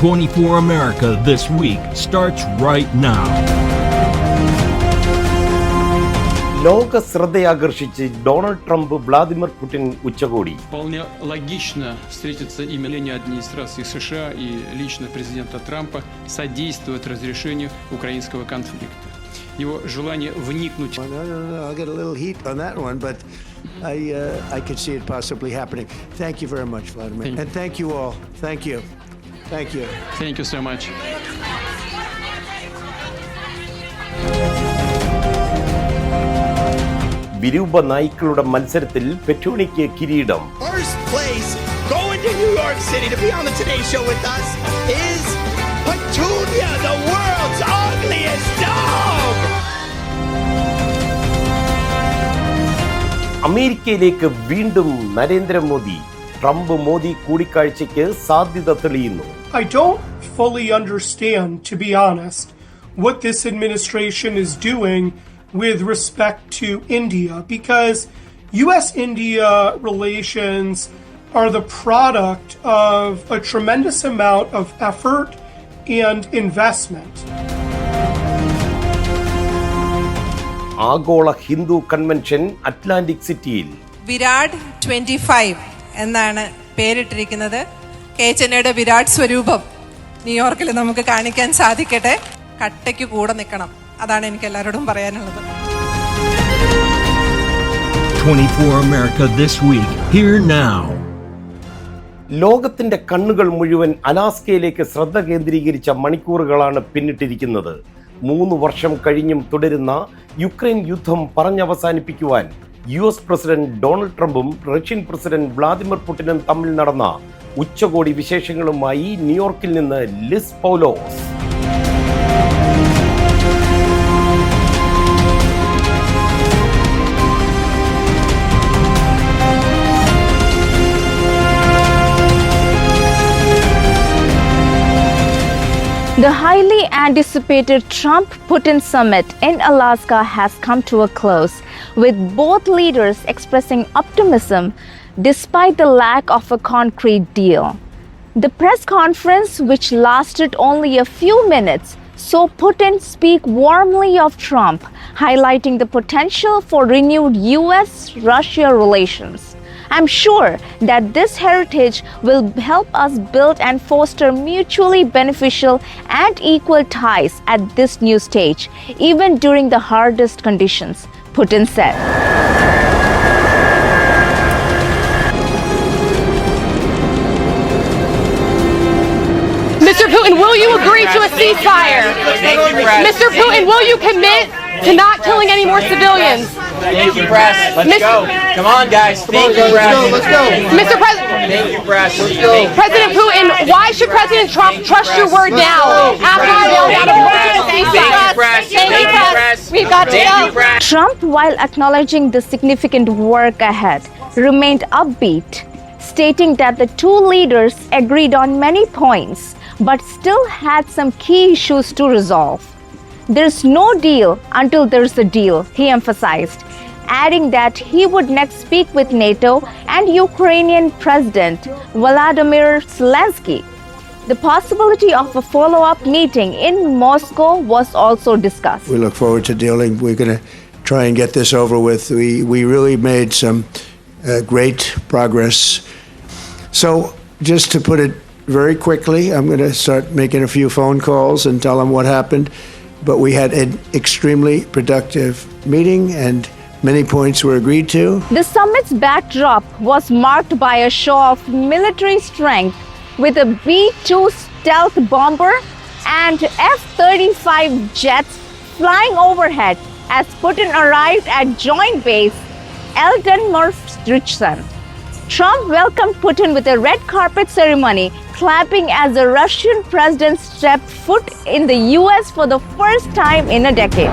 24 America This Week starts right now. ലോക ശ്രദ്ധയാകർഷിച്ച് Donald Trump Vladimir Putin ഉച്ചകോടി. Вполне логично встретиться именно администрации США и лично президента Трампа содействует разрешению украинского конфликта. Его желание вникнуть. I'll get a little heat on that one, but I could see it possibly happening. Thank you very much, Vladimir. And thank you all. Thank you. Thank you. Thank you so much. വിരൂപ നായ്ക്കളുടെ മത്സരത്തിൽ പെറ്റൂണിക്ക് കിരീടം. First place going to New York City to be on the Today Show with us is Petunia, the world's ugliest dog. അമേരിക്കയിലേക്ക് വീണ്ടും Narendra Modi. Trump Modi കൂടിക്കാഴ്ചയ്ക്ക് സാധ്യത തെളിയുന്നു. I don't fully understand, to be honest, what this administration is doing with respect to India, because U.S.-India relations are the product of a tremendous amount of effort and investment. ആഗോള Hindu convention Atlantic സിറ്റിയിൽ. വിരാട് 25 എന്നാണ് പേരിട്ടിരിക്കുന്നത്. കേച്ചനയുടെ വിരാട് സ്വരൂപം ന്യൂയോർക്കിൽ നമുക്ക് കാണിക്കാൻ സാധിക്കട്ടെ. കട്ടയ്ക്ക് കൂടെ നിൽക്കണം, അതാണ് എനിക്ക് എല്ലാവരോടും പറയാനുള്ളത്. 24 America This Week, here now. ലോകത്തിന്റെ കണ്ണുകൾ മുഴുവൻ അലാസ്കയിലേക്ക് ശ്രദ്ധ കേന്ദ്രീകരിച്ച മണിക്കൂറുകളാണ് പിന്നിട്ടിരിക്കുന്നത്. 3 വർഷം കഴിഞ്ഞും തുടരുന്ന യുക്രൈൻ യുദ്ധം പറഞ്ഞവസാനിപ്പിക്കുവാൻ US പ്രസിഡന്റ് ഡൊണാൾഡ് ട്രംപും റഷ്യൻ പ്രസിഡന്റ് വ്ളാദിമിർ പുടിനും തമ്മിൽ നടന്ന ഉച്ചകോടി വിശേഷങ്ങളുമായി ന്യൂയോർക്കിൽ നിന്ന് Liz Paulose. The highly anticipated Trump-Putin summit in Alaska has come to a close, with both leaders expressing optimism despite the lack of a concrete deal. The press conference, which lasted only a few minutes, saw Putin speak warmly of Trump, highlighting the potential for renewed US-Russia relations. I'm sure that this heritage will help us build and foster mutually beneficial and equal ties at this new stage, even during the hardest conditions, Putin said. Mr. Putin, will you agree to a ceasefire? Mr. Putin, will you commit to not killing any more civilians? Thank you, press. Let's go. Come on, guys. Thank you, press. Let's go. Mr. President. Thank you, press. President Putin, why should President Trump trust your word now after you bailed out of Russia? Thank you, press. Thank you, press. We've got to go. Trump, while acknowledging the significant work ahead, remained upbeat, stating that the two leaders agreed on many points, but still had some key issues to resolve. There's no deal until there's a deal, he emphasized, adding that he would next speak with NATO and Ukrainian President Volodymyr Zelensky. The possibility of a follow-up meeting in Moscow was also discussed. We look forward to dealing. We're going to try and get this over with. We really made some great progress. So just to put it very quickly, I'm going to start making a few phone calls and tell them what happened. But we had an extremely productive meeting and many points were agreed to. The summit's backdrop was marked by a show of military strength with a B-2 stealth bomber and F-35 jets flying overhead as Putin arrived at Joint Base Elden-Murf-Richson. Trump welcomed Putin with a red carpet ceremony, clapping as the Russian president stepped foot in the US for the first time in a decade.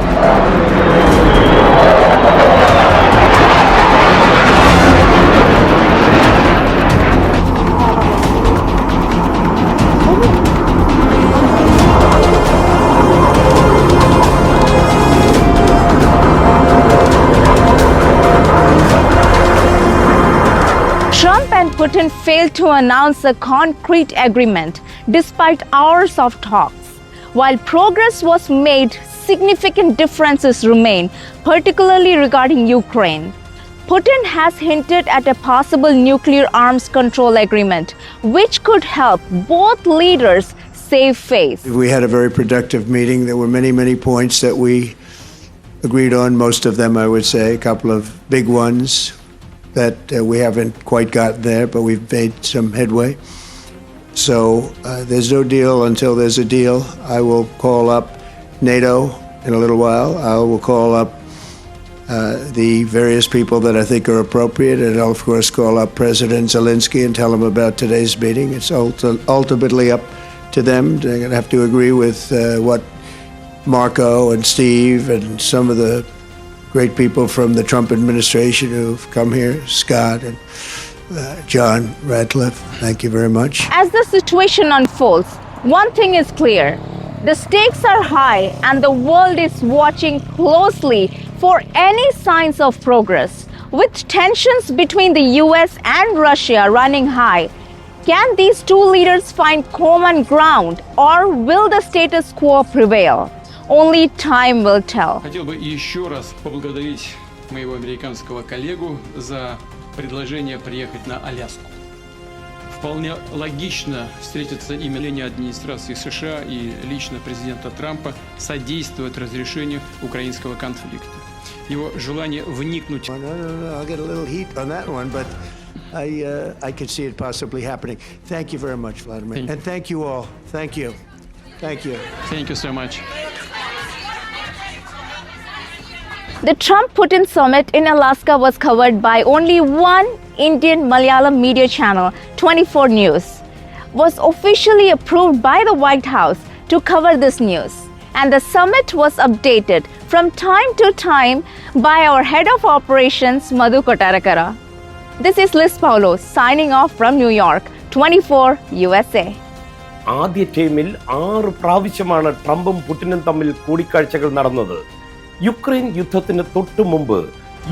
Trump and Putin failed to announce a concrete agreement despite hours of talks. While progress was made, significant differences remain, particularly regarding Ukraine. Putin has hinted at a possible nuclear arms control agreement, which could help both leaders save face. We had a very productive meeting. There were many, many points that we agreed on, most of them, I would say, a couple of big ones that we haven't quite gotten there, but we've made some headway. So there's no deal until there's a deal. I will call up NATO in a little while. I will call up the various people that I think are appropriate, and I'll, of course, call up President Zelensky and tell him about today's meeting. It's ultimately up to them. They're going to have to agree with what Marco and Steve and some of the great people from the Trump administration who've come here, Scott and John Radcliffe. Thank you very much. As the situation unfolds, one thing is clear. The stakes are high and the world is watching closely for any signs of progress. With tensions between the US and Russia running high, can these two leaders find common ground, or will the status quo prevail? Only time will tell. Хотел бы еще раз поблагодарить моего американского коллегу за предложение приехать на Аляску. Вполне логично встретиться и мнение администрации США и лично президента Трампа содействует разрешению украинского конфликта. Его желание вникнуть... I'll get a little heat on that one, but I could see it possibly happening. Thank you very much, Vladimir. And thank you all. Thank you. Thank you. Thank you so much. The Trump-Putin summit in Alaska was covered by only one Indian Malayalam media channel, 24 News, was officially approved by the White House to cover this news. And the summit was updated from time to time by our head of operations, Madhu Kotarakara. This is Liz Paulo signing off from New York, 24 USA. ആദ്യ ടൈമിൽ 6 പ്രാവശ്യമാണ് ട്രംപും പുടിനും തമ്മിൽ കൂടിക്കാഴ്ചകൾ നടന്നത്. Ukraine യുദ്ധത്തിന് തൊട്ടു മുമ്പ്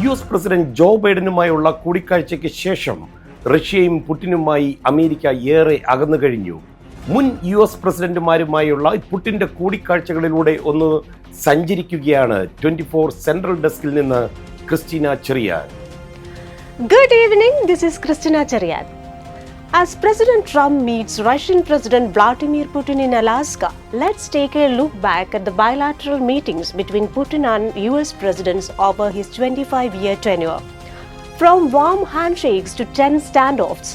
US president Joe ബൈഡനുമായുള്ള കൂടിക്കാഴ്ചയ്ക്ക് ശേഷം റഷ്യയും പുടിനുമായി അമേരിക്ക ഏറെ അകന്നു കഴിഞ്ഞു. മുൻ US പ്രസിഡന്റുമാരുമായുള്ള പുടിന്റെ കൂടിക്കാഴ്ചകളിലൂടെ ഒന്ന് സഞ്ചരിക്കുകയാണ് 24 സെൻട്രൽ ഡെസ്കിൽ നിന്ന് Christina Cheriyan. Good evening, this is Christina Charian. As President Trump meets Russian President Vladimir Putin in Alaska, let's take a look back at the bilateral meetings between Putin and US presidents over his 25-year tenure. From warm handshakes to tense standoffs,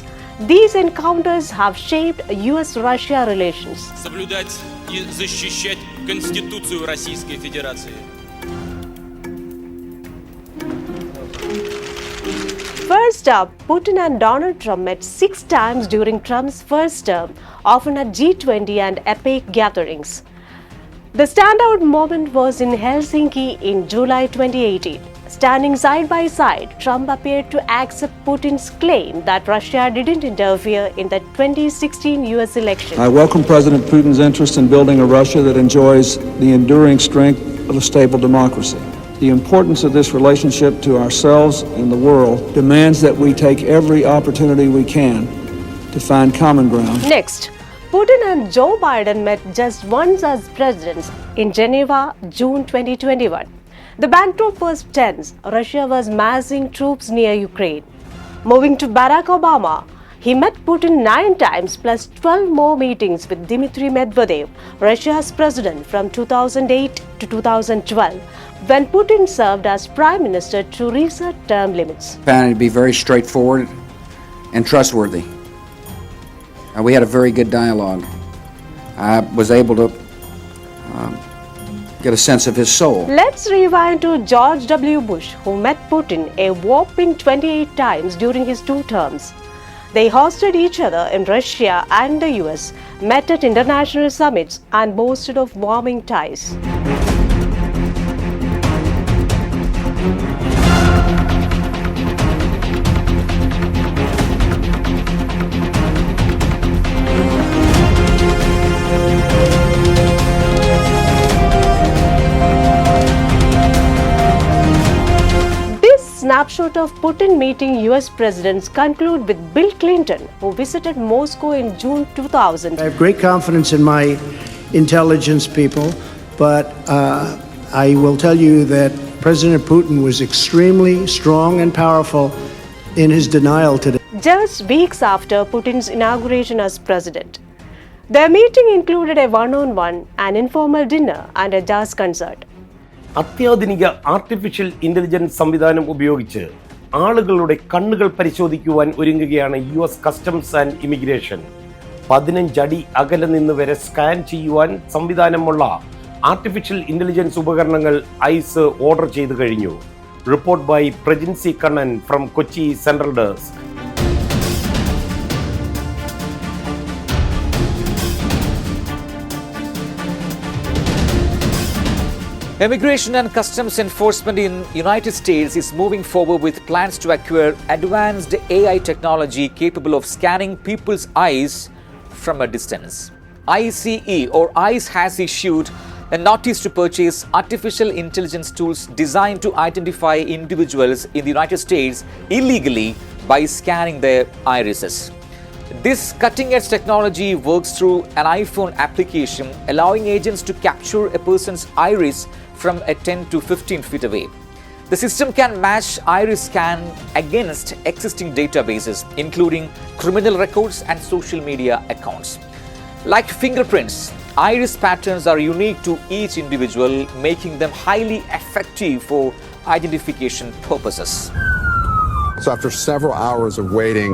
these encounters have shaped US-Russia relations. Соблюдать и защищать Конституцию Российской Федерации. First up, Putin and Donald Trump met 6 times during Trump's first term, often at G20 and APEC gatherings. The standout moment was in Helsinki in July 2018. Standing side by side, Trump appeared to accept Putin's claim that Russia didn't interfere in the 2016 US election. I welcome President Putin's interest in building a Russia that enjoys the enduring strength of a stable democracy. The importance of this relationship to ourselves and the world demands that we take every opportunity we can to find common ground. Next, Putin and Joe Biden met just once as presidents in Geneva, June 2021. The backdrop was tense. Russia was massing troops near Ukraine. Moving to Barack Obama, he met Putin 9 times plus 12 more meetings with Dmitry Medvedev, Russia's president from 2008 to 2012, when Putin served as prime minister to reset term limits. Found it to be very straightforward and trustworthy. We had a very good dialogue. I was able to get a sense of his soul. Let's rewind to George W. Bush, who met Putin a whopping 28 times during his 2 terms. They hosted each other in Russia and the US, met at international summits, and boasted of warming ties. snapshot of Putin meeting US presidents conclude with Bill Clinton, who visited Moscow in June 2000. I have great confidence in my intelligence people, but I will tell you that President Putin was extremely strong and powerful in his denial today. Just weeks after Putin's inauguration as president. Their meeting included a one-on-one, an informal dinner and a jazz concert. അത്യാധുനിക artificial intelligence സംവിധാനം ഉപയോഗിച്ച് ആളുകളുടെ കണ്ണുകൾ പരിശോധിക്കുവാൻ ഒരുങ്ങുകയാണ് US customs and immigration. 15 അടി അകലെ നിന്ന് വരെ സ്കാൻ ചെയ്യുവാൻ സംവിധാനമുള്ള ആർട്ടിഫിഷ്യൽ ഇന്റലിജൻസ് ഉപകരണങ്ങൾ ഐസ് ഓർഡർ ചെയ്തു കഴിഞ്ഞു. Report by Prajinsi Kannan from Kochi central desk. Immigration and Customs Enforcement in United States is moving forward with plans to acquire advanced AI technology capable of scanning people's eyes from a distance. ICE or ICE has issued a notice to purchase artificial intelligence tools designed to identify individuals in the United States illegally by scanning their irises. This cutting-edge technology works through an iPhone application, allowing agents to capture a person's iris from 10 to 15 feet away. The system can match iris scan against existing databases, including criminal records and social media accounts. Like fingerprints, iris patterns are unique to each individual, making them highly effective for identification purposes. So after several hours of waiting,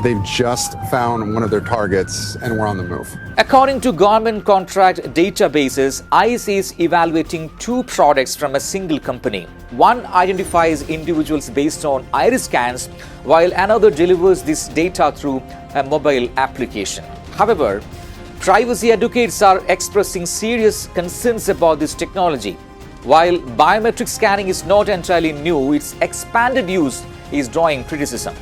they've just found one of their targets and we're on the move. According to government contract databases, ICE is evaluating 2 products from a single company. One identifies individuals based on iris scans, while another delivers this data through a mobile application. However, privacy advocates are expressing serious concerns about this technology. While biometric scanning is not entirely new, its expanded use is drawing criticism.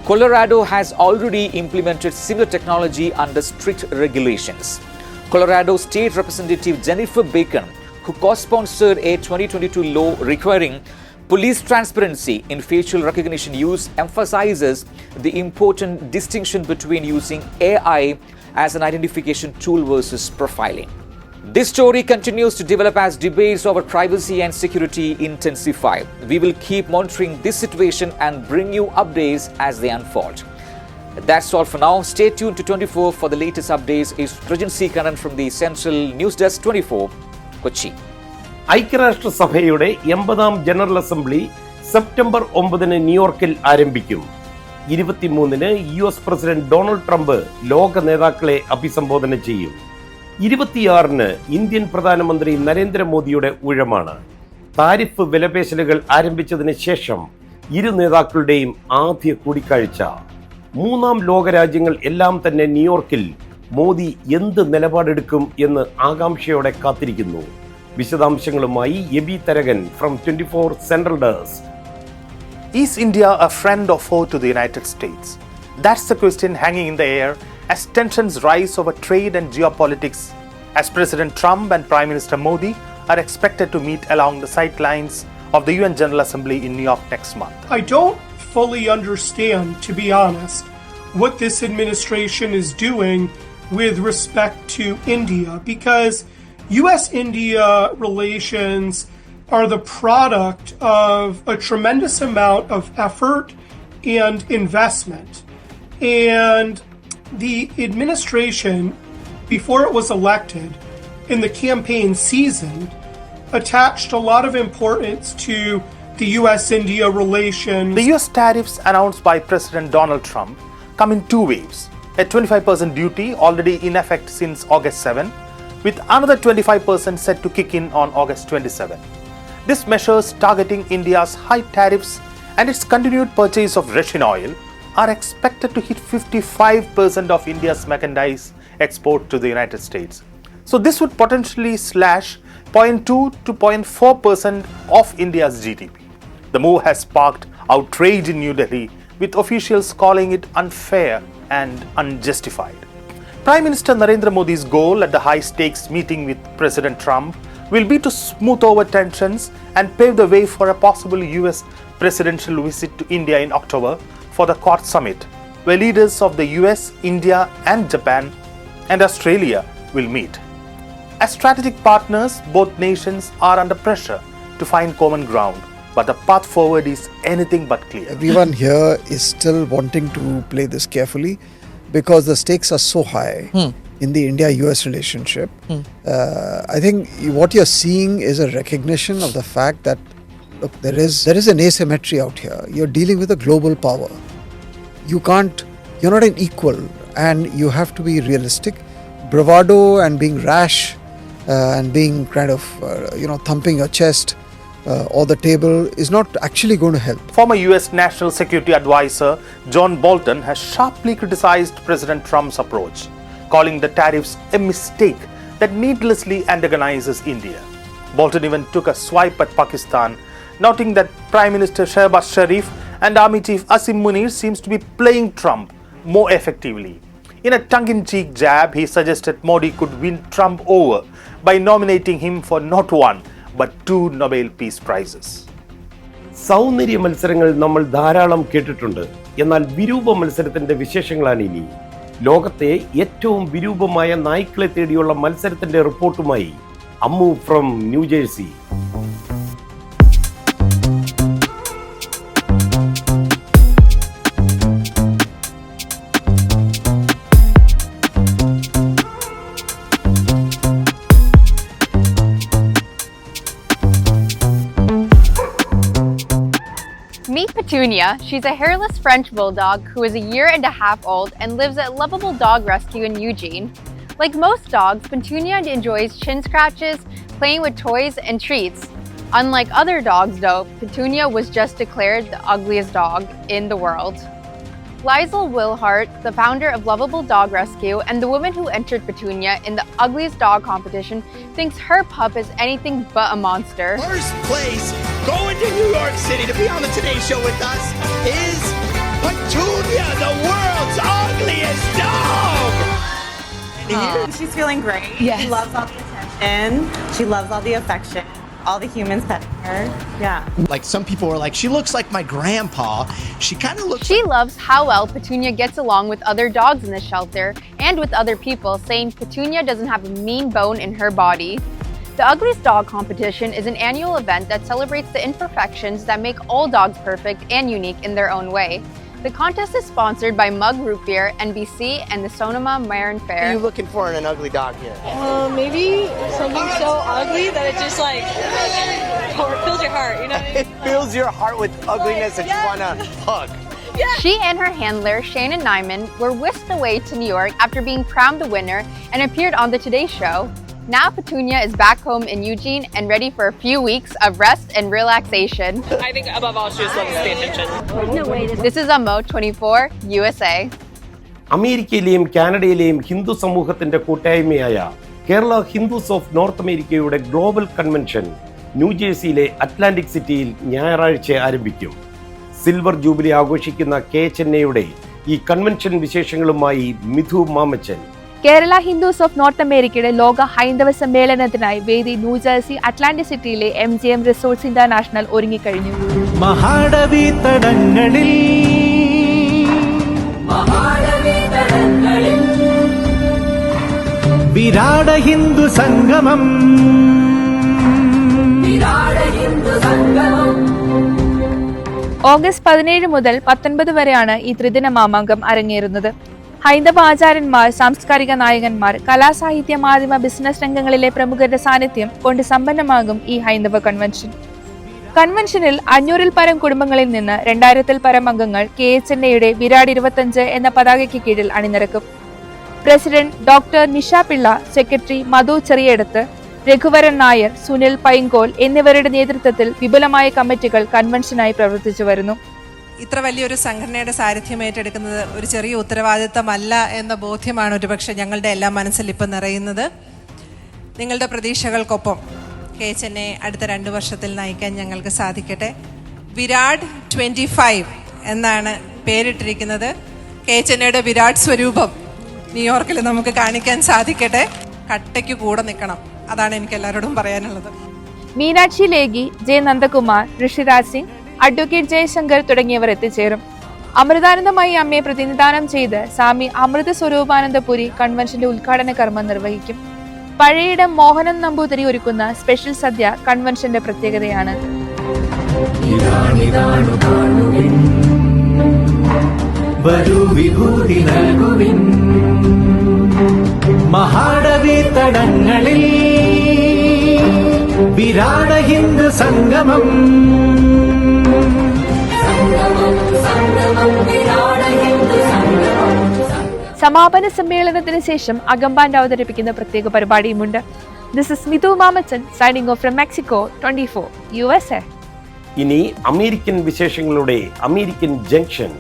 Colorado has already implemented similar technology under strict regulations. Colorado State Representative Jennifer Bacon, who co-sponsored a 2022 law requiring police transparency in facial recognition use, emphasizes the important distinction between using AI as an identification tool versus profiling. This story continues to develop as debates over privacy and security intensify. We will keep monitoring this situation and bring you updates as they unfold. That's all for now. Stay tuned to 24 for the latest updates. It's Prajansi Kannan from the Central News Desk 24, Kochi. ഐക്യരാഷ്ട്രസഭയുടെ 80ാം general assembly September 9 ന്യൂയോർക്കിൽ ആരംഭിക്കും. 23 US president Donald Trump ലോക നേതാക്കളെ അഭിസംബോധന ചെയ്യും. 26 Indian പ്രധാനമന്ത്രി നരേന്ദ്രമോദിയുടെ ഊഴമാണ്. Tariff വിലപേശലുകൾ ആരംഭിച്ചതിന് ശേഷം ഇരു നേതാക്കളുടെയും ആദ്യ കൂടിക്കാഴ്ച. 3 ലോകരാജ്യങ്ങൾ എല്ലാം തന്നെ ന്യൂയോർക്കിൽ മോദി എന്ത് നിലപാടെടുക്കും എന്ന് ആകാംക്ഷയോടെ കാത്തിരിക്കുന്നു. വിശദാംശങ്ങളുമായി Aby Tharakan from 24 central desk. Is India a friend or foe to the United States? That's the question hanging in the air as tensions rise over trade and geopolitics, as President Trump and Prime Minister Modi are expected to meet along the sidelines of the UN General Assembly in New York next month. I don't fully understand, to be honest, what this administration is doing with respect to India, because US-India relations are the product of a tremendous amount of effort and investment. And the administration, before it was elected, in the campaign season, attached a lot of importance to the US-India relations. The US tariffs announced by President Donald Trump come in 2 waves. A 25% duty already in effect since August 7, with another 25% set to kick in on August 27. This measures targeting India's high tariffs and its continued purchase of Russian oil are expected to hit 55% of India's merchandise export to the United States. So this would potentially slash 0.2 to 0.4% of India's GDP. The move has sparked outrage in New Delhi, with officials calling it unfair and unjustified. Prime Minister Narendra Modi's goal at the high-stakes meeting with President Trump will be to smooth over tensions and pave the way for a possible US presidential visit to India in October for the Quad Summit, where leaders of the US, India, and Japan and Australia will meet. As strategic partners, both nations are under pressure to find common ground, but the path forward is anything but clear. Everyone here is still wanting to play this carefully because the stakes are so high in the India-US relationship. I think what you're seeing is a recognition of the fact that, look, there is an asymmetry out here. You're dealing with a global power. You're not an equal, and you have to be realistic. Bravado and being rash and being kind of, thumping your chest or the table is not actually going to help. Former US National Security Advisor John Bolton has sharply criticized President Trump's approach, calling the tariffs a mistake that needlessly antagonizes India. Bolton even took a swipe at Pakistan, noting that Prime Minister Shehbaz Sharif and Army Chief Asim Munir seems to be playing Trump more effectively. In a tongue-in-cheek jab, he suggested Modi could win Trump over by nominating him for not one but 2 Nobel Peace Prizes. സൗന്ദര്യ മത്സരങ്ങൾ നമ്മൾ ധാരാളം കേട്ടിട്ടുണ്ട്. എന്നാൽ വിരൂപ മത്സരത്തിന്റെ വിശേഷങ്ങളാണ് ഇനി. ലോകത്തെ ഏറ്റവും വിരൂപമായ നായ്ക്കളെ തേടിയുള്ള മത്സരത്തിന്റെ റിപ്പോർട്ടുമായി Ammu from New Jersey. Meet Petunia. She's a hairless French bulldog who is a year and a half old and lives at Lovable Dog Rescue in Eugene. Like most dogs, Petunia enjoys chin scratches, playing with toys and treats. Unlike other dogs though, Petunia was just declared the ugliest dog in the world. Liesl Wilhart, the founder of Lovable Dog Rescue and the woman who entered Petunia in the ugliest dog competition, thinks her pup is anything but a monster. First place, going to New York City to be on the Today Show with us, is Petunia, the world's ugliest dog! She's feeling great. Yes. She loves all the attention. She loves all the affection. All the humans petting her. Yeah. Like some people were like, she looks like my grandpa. She kind of looks. She loves how well Petunia gets along with other dogs in the shelter and with other people, saying Petunia doesn't have a mean bone in her body. The Ugliest Dog competition is an annual event that celebrates the imperfections that make all dogs perfect and unique in their own way. The contest is sponsored by Mug Root Beer, NBC, and the Sonoma Marin Fair. What are you looking for in an ugly dog here? Maybe something so ugly that it just fills your heart, you know what I mean? It fills your heart with ugliness and you want to hug. Yeah. She and her handler, Shannon Nyman, were whisked away to New York after being crowned the winner and appeared on the Today Show. Now Petunia is back home in Eugene and ready for a few weeks of rest and relaxation. I think above all, she just loves the attention. This is Amo 24 USA. അമേരിക്കയിലെയും കാനഡയിലെയും Hindu സമൂഹത്തിന്റെ കൂട്ടായ്മയായ Kerala Hindus of north അമേരിക്കയുടെ global convention ന്യൂജേഴ്സിയിലെ Atlantic സിറ്റിയിൽ ഞായറാഴ്ച ആരംഭിക്കും. Silver jubilee ആഘോഷിക്കുന്ന KHNAയുടെ ഈ convention വിശേഷങ്ങളുമായി Mithu Mamachan. Kerala Hindus of north അമേരിക്കയുടെ ലോക ഹൈന്ദവ സമ്മേളനത്തിനായി വേദി ന്യൂജേഴ്സി അറ്റ്ലാന്റിക് സിറ്റിയിലെ MGM റിസോർട്ട്സ് ഇന്റർനാഷണൽ ഒരുങ്ങിക്കഴിഞ്ഞു. മഹാടവി തടങ്ങളിൽ വിരാട ഹിന്ദു സംഗമം ഓഗസ്റ്റ് 17 മുതൽ 19 വരെയാണ് ഈ ത്രിദിന മാമാങ്കം അരങ്ങേറുന്നത്. ഹൈന്ദവ ആചാര്യന്മാർ, സാംസ്കാരിക നായകന്മാർ, കലാസാഹിത്യ, മാധ്യമ, ബിസിനസ് രംഗങ്ങളിലെ പ്രമുഖരുടെ സാന്നിധ്യം കൊണ്ട് സമ്പന്നമാകും ഈ ഹൈന്ദവ കൺവെൻഷൻ. കൺവെൻഷനിൽ 500-ൽ പരം കുടുംബങ്ങളിൽ നിന്ന് 2000-ൽ പരം അംഗങ്ങൾ KHNAയുടെ വിരാട് 25 എന്ന പതാകയ്ക്ക് കീഴിൽ അണിനിരക്കും. President doctor Nisha Pillai, secretary Madhu Cheriyadath, Raghuvaran Nair, Sunil Painkol എന്നിവരുടെ നേതൃത്വത്തിൽ വിപുലമായ കമ്മിറ്റികൾ കൺവെൻഷനായി പ്രവർത്തിച്ചു വരുന്നു. ഇത്ര വലിയൊരു സംഘടനയുടെ സാരഥ്യം ഏറ്റെടുക്കുന്നത് ഒരു ചെറിയ ഉത്തരവാദിത്തമല്ല എന്ന ബോധ്യമാണ് ഒരുപക്ഷെ ഞങ്ങളുടെ എല്ലാം മനസ്സിൽ ഇപ്പം നിറയുന്നത്. നിങ്ങളുടെ പ്രതീക്ഷകൾക്കൊപ്പം KHNA അടുത്ത 2 വർഷത്തിൽ നയിക്കാൻ ഞങ്ങൾക്ക് സാധിക്കട്ടെ. വിരാട് 25 എന്നാണ് പേരിട്ടിരിക്കുന്നത്. KHNAയുടെ വിരാട് സ്വരൂപം ന്യൂയോർക്കിൽ നമുക്ക് കാണിക്കാൻ സാധിക്കട്ടെ. കട്ടയ്ക്ക് കൂടെ നിൽക്കണം, അതാണ് എനിക്ക് എല്ലാവരോടും പറയാനുള്ളത്. മീനാക്ഷി ലേഗി, ജെ നന്ദകുമാർ, ഋഷിരാജ് സിംഗ്, അഡ്വക്കേറ്റ് ജയശങ്കർ തുടങ്ങിയവർ എത്തിച്ചേരും. അമൃതാനന്ദമയി അമ്മയെ പ്രതിനിധാനം ചെയ്ത് സ്വാമി അമൃത സ്വരൂപാനന്ദപുരി കൺവെൻഷന്റെ ഉദ്ഘാടന കർമ്മം നിർവഹിക്കും. പഴയിടം മോഹനൻ നമ്പൂതിരി ഒരുക്കുന്ന സ്പെഷ്യൽ സദ്യ കൺവെൻഷന്റെ പ്രത്യേകതയാണ്. മഹാടവി തടങ്ങളിൽ വിരാട ഹിന്ദു സംഗമം. സമാപന സമ്മേളനത്തിന് ശേഷം അകമ്പാൻഡ് അവതരിപ്പിക്കുന്ന പ്രത്യേക പരിപാടിയുമുണ്ട്. This is Mithu Mamachan signing off from Mexico 24 USA. ഇനി അമേരിക്കൻ വിശേഷങ്ങളുടെ അമേരിക്കൻ ജംഗ്ഷൻ.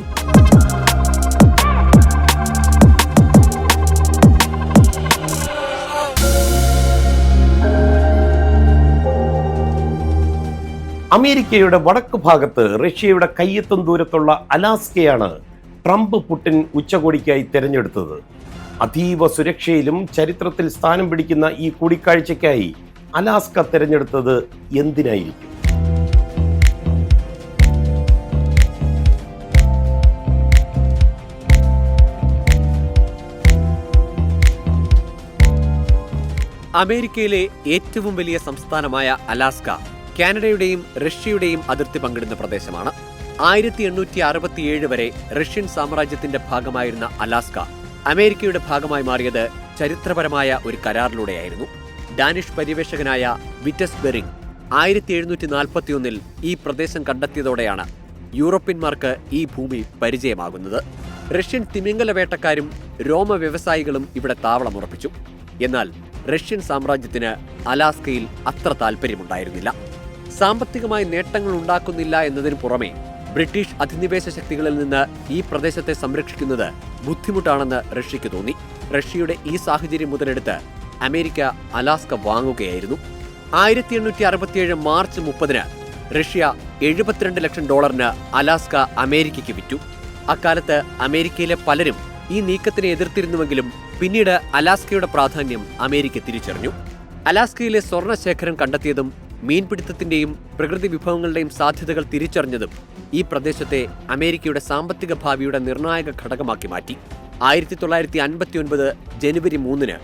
അമേരിക്കയുടെ വടക്ക് ഭാഗത്ത് റഷ്യയുടെ കയ്യെത്തും ദൂരത്തുള്ള അലാസ്കയാണ് ട്രംപ് പുടിൻ ഉച്ചകോടിക്കായി തെരഞ്ഞെടുത്തത്. അതീവ സുരക്ഷയിലും ചരിത്രത്തിൽ സ്ഥാനം പിടിക്കുന്ന ഈ കൂടിക്കാഴ്ചയ്ക്കായി അലാസ്ക തെരഞ്ഞെടുത്തത് എന്തിനായിരിക്കും? അമേരിക്കയിലെ ഏറ്റവും വലിയ സംസ്ഥാനമായ അലാസ്ക കാനഡയുടെയും റഷ്യയുടെയും അതിർത്തി പങ്കിടുന്ന പ്രദേശമാണ്. 1867 വരെ റഷ്യൻ സാമ്രാജ്യത്തിന്റെ ഭാഗമായിരുന്ന അലാസ്ക അമേരിക്കയുടെ ഭാഗമായി മാറിയത് ചരിത്രപരമായ ഒരു കരാറിലൂടെയായിരുന്നു. ഡാനിഷ് പര്യവേഷകനായ വിറ്റസ് ബെറിംഗ് 1741 ഈ പ്രദേശം കണ്ടെത്തിയതോടെയാണ് യൂറോപ്യന്മാർക്ക് ഈ ഭൂമി പരിചയമാകുന്നത്. റഷ്യൻ തിമിംഗല വേട്ടക്കാരും റോമ വ്യവസായികളും ഇവിടെ താവളമുറപ്പിച്ചു. എന്നാൽ റഷ്യൻ സാമ്രാജ്യത്തിന് അലാസ്കയിൽ അത്ര താൽപ്പര്യമുണ്ടായിരുന്നില്ല. സാമ്പത്തികമായി നേട്ടങ്ങൾ ഉണ്ടാക്കുന്നില്ല എന്നതിനു പുറമെ ബ്രിട്ടീഷ് അധിനിവേശ ശക്തികളിൽ നിന്ന് ഈ പ്രദേശത്തെ സംരക്ഷിക്കുന്നത് ബുദ്ധിമുട്ടാണെന്ന് റഷ്യയ്ക്ക് തോന്നി. റഷ്യയുടെ ഈ സാഹചര്യം മുതലെടുത്ത് അമേരിക്ക അലാസ്ക വാങ്ങുകയായിരുന്നു. 1867 മാർച്ച് 30 റഷ്യ $72 ലക്ഷം അലാസ്ക അമേരിക്കയ്ക്ക് വിറ്റു. അക്കാലത്ത് അമേരിക്കയിലെ പലരും ഈ നീക്കത്തിനെ എതിർത്തിരുന്നുവെങ്കിലും പിന്നീട് അലാസ്കയുടെ പ്രാധാന്യം അമേരിക്ക തിരിച്ചറിഞ്ഞു. അലാസ്കയിലെ സ്വർണ്ണശേഖരം കണ്ടെത്തിയതും മീൻപിടുത്തത്തിന്റെയും പ്രകൃതി വിഭവങ്ങളുടെയും സാധ്യതകൾ തിരിച്ചറിഞ്ഞതും ഈ പ്രദേശത്തെ അമേരിക്കയുടെ സാമ്പത്തിക ഭാവിയുടെ നിർണായക ഘടകമാക്കി മാറ്റി. 1959 ജനുവരി 3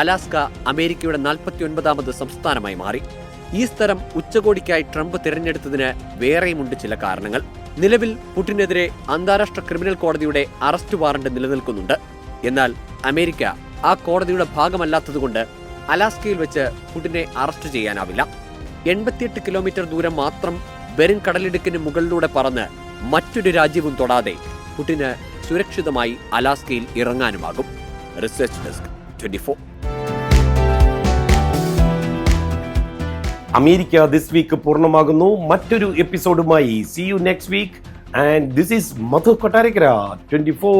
അലാസ്ക അമേരിക്കയുടെ 49ാമത് സംസ്ഥാനമായി മാറി. ഈ സ്ഥലം ഉച്ചകോടിക്കായി ട്രംപ് തിരഞ്ഞെടുത്തതിന് വേറെയുമുണ്ട് ചില കാരണങ്ങൾ. നിലവിൽ പുടിനെതിരെ അന്താരാഷ്ട്ര ക്രിമിനൽ കോടതിയുടെ അറസ്റ്റ് വാറണ്ട് നിലനിൽക്കുന്നുണ്ട്. എന്നാൽ അമേരിക്ക ആ കോടതിയുടെ ഭാഗമല്ലാത്തതുകൊണ്ട് അലാസ്കയിൽ വെച്ച് പുടിനെ അറസ്റ്റ് ചെയ്യാനാവില്ല. 88 കിലോമീറ്റർ ദൂരം മാത്രം ബെറിംഗ് കടലിടുക്കിന് മുകളിലൂടെ പറന്ന് മറ്റൊരു രാജ്യവും തൊടാതെ പുടിന് സുരക്ഷിതമായി അലാസ്കയിൽ ഇറങ്ങാനുമാകും. Research desk 24. America this week പൂർണ്ണമാകുന്നു. മറ്റൊരു എപ്പിസോഡുമായി see you next week. And this is Madhu Kottarakkara 24.